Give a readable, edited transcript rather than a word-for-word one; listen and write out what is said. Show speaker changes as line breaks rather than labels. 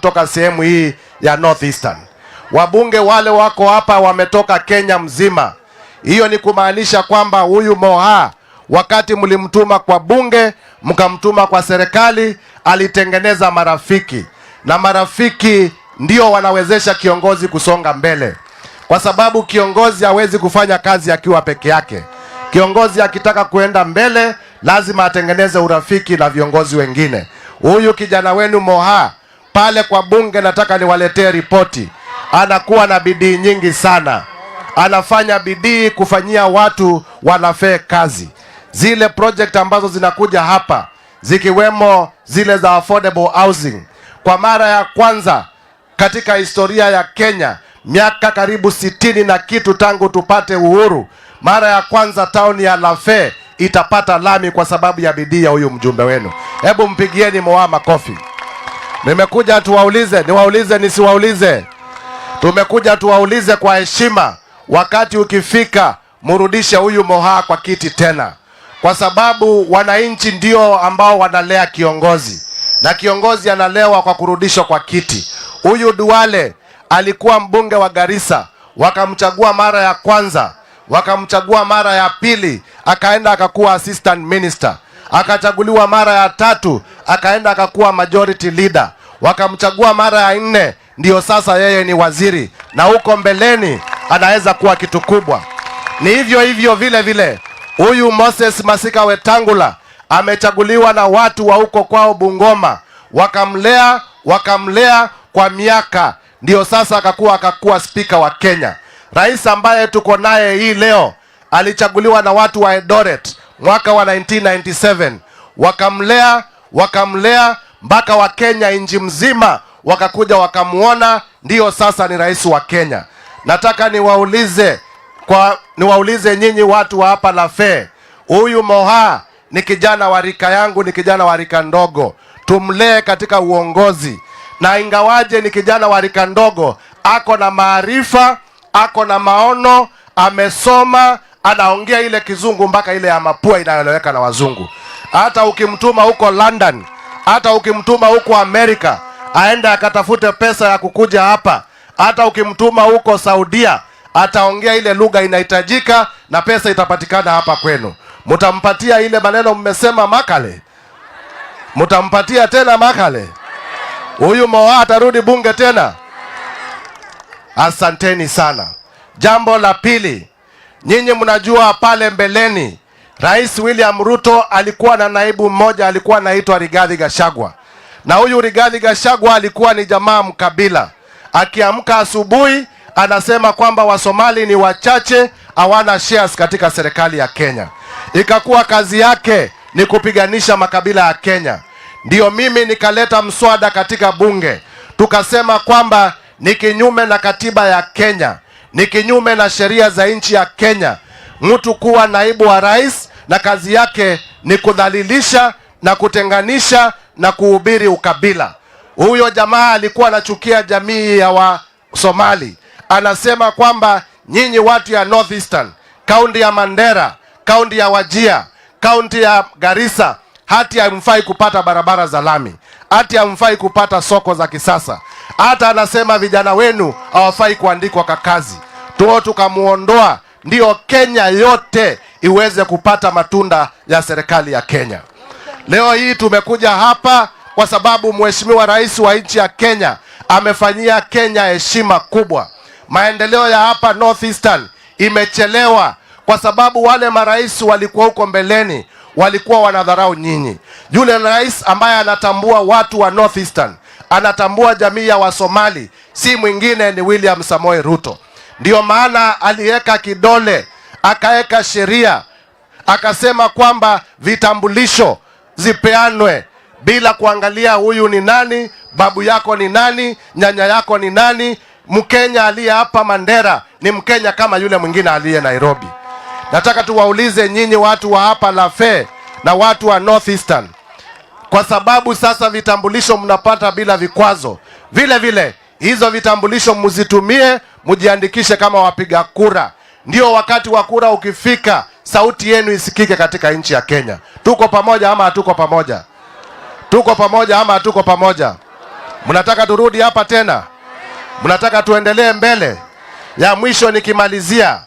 kutoka sehemu hii ya Northeastern. Wabunge wale wako hapa wametoka Kenya mzima. Hiyo ni kumaanisha kwamba huyu Moha, wakati mlimtuma kwa bunge, mkamtuma kwa serikali, alitengeneza marafiki. Na marafiki ndio wanawezesha kiongozi kusonga mbele. Kwa sababu kiongozi hawezi kufanya kazi akiwa peke yake. Kiongozi akitaka kuenda mbele, lazima atengeneze urafiki na viongozi wengine. Huyu kijana wenu Moha, pale kwa bunge nataka niwaletee ripoti. Anakuwa na bidii nyingi sana. Anafanya bidii kufanyia watu wanafe kazi. Zile project ambazo zinakuja hapa, zikiwemo zile za affordable housing. Kwa mara ya kwanza katika historia ya Kenya, miaka karibu 60 na kitu tangu tupate uhuru, mara ya kwanza town ya Lafe itapata lami kwa sababu ya bidii ya huyu mjumbe wenu. Hebu mpigieni Moha makofi. Nimekuja niwaulize nisiwaulize. Tumekuja tuwaulize kwa heshima, wakati ukifika murudishe huyu Moha kwa kiti tena. Kwa sababu wananchi ndio ambao wanalea kiongozi. Na kiongozi analewa kwa kurudishwa kwa kiti. Huyu Duale alikuwa mbunge wa Garissa, wakamchagua mara ya kwanza, wakamchagua mara ya pili, akaenda akakuwa assistant minister. Akachaguliwa mara ya tatu, akaenda akakuwa majority leader. Wakamchagua mara ya 4, ndio sasa yeye ni waziri, na huko mbeleni anaweza kuwa kitu kubwa. Ni hivyo vile vile huyu Moses Masika Wetangula amechaguliwa na watu wa huko kwao Bungoma, wakamlea kwa miaka, ndio sasa akakuwa speaker wa Kenya. Rais ambaye tuko naye hii leo alichaguliwa na watu wa Eldoret mwaka wa 1997, wakamlea mpaka wa Kenya inji mzima wakakuja wakamuona, ndio sasa ni rais wa Kenya. Nataka niwaulize nyinyi watu wa hapa Lafe, huyu Moha ni kijana wa rika yangu, ni kijana wa rika ndogo. Tumlee katika uongozi. Na ingawaje ni kijana wa rika ndogo, ako na maarifa, ako na maono, amesoma, anaongea ile kizungu mpaka ile ya mapua inayoeleweka na wazungu. Hata ukimtuma huko London, hata ukimtuma huko Amerika, aenda akatafute pesa ya kukuja hapa. Hata ukimtuma huko Saudia, ataongea ile lugha inahitajika na pesa itapatikana hapa kwenu. Mutampatia ile maneno mmesema makale? Mutampatia tena makale? Huyu Moha atarudi bunge tena? Asanteni sana. Jambo la pili, nyinyi mnajua pale mbeleni Rais William Ruto alikuwa na naibu mmoja alikuwa anaitwa Rigathi Gachagua. Na huyu Rigathi Gachagua alikuwa ni jamaa mkabila. Akiamka asubuhi anasema kwamba Wasomali ni wachache, hawana shares katika serikali ya Kenya. Ikakuwa kazi yake ni kupiganisha makabila ya Kenya. Ndio mimi nikaleta mswada katika bunge. Tukasema kwamba ni kinyume na katiba ya Kenya, ni kinyume na sheria za nchi ya Kenya, mtu kuwa naibu wa rais na kazi yake ni kudhalilisha na kutenganisha na kuhubiri ukabila. Huyo jamaa alikuwa anachukia jamii ya Wasomali. Anasema kwamba nyinyi watu ya Northeastern, kaunti ya Mandera, kaunti ya Wajir, kaunti ya Garissa, hati hamfai kupata barabara za lami, hati hamfai kupata soko za kisasa. Hata anasema vijana wenu hawafai kuandikwa kwa kazi. Tukamuondoa, ndio Kenya yote iweze kupata matunda ya serikali ya Kenya. Leo hii tumekuja hapa kwa sababu mheshimiwa rais wa nchi ya Kenya amefanyia Kenya heshima kubwa. Maendeleo ya hapa Northeastern imechelewa kwa sababu wale marais walikuwa huko mbeleni walikuwa wanadharau nyinyi. Yule rais ambaye anatambua watu wa Northeastern, anatambua jamii ya Wasomali, si mwingine ni William Samoei Ruto. Ndio maana aliweka kidole, akaweka sheria, akasema kwamba vitambulisho zipeanwe bila kuangalia huyu ni nani, babu yako ni nani, nyanya yako ni nani. Mkenya aliye hapa Mandera ni Mkenya kama yule mwingine aliye Nairobi. Nataka tuwaulize nyinyi watu wa hapa Lafe na watu wa Northeastern, kwa sababu sasa vitambulisho mnapata bila vikwazo, vile vile hizo vitambulisho mzitumie, mjiandikishe kama wapiga kura. Ndio wakati wa kura ukifika, sauti yenu isikike katika nchi ya Kenya. Tuko pamoja ama hatuko pamoja? Tuko pamoja ama hatuko pamoja? Mnataka turudi hapa tena? Mnataka tuendelee mbele? Ya mwisho nikimalizia,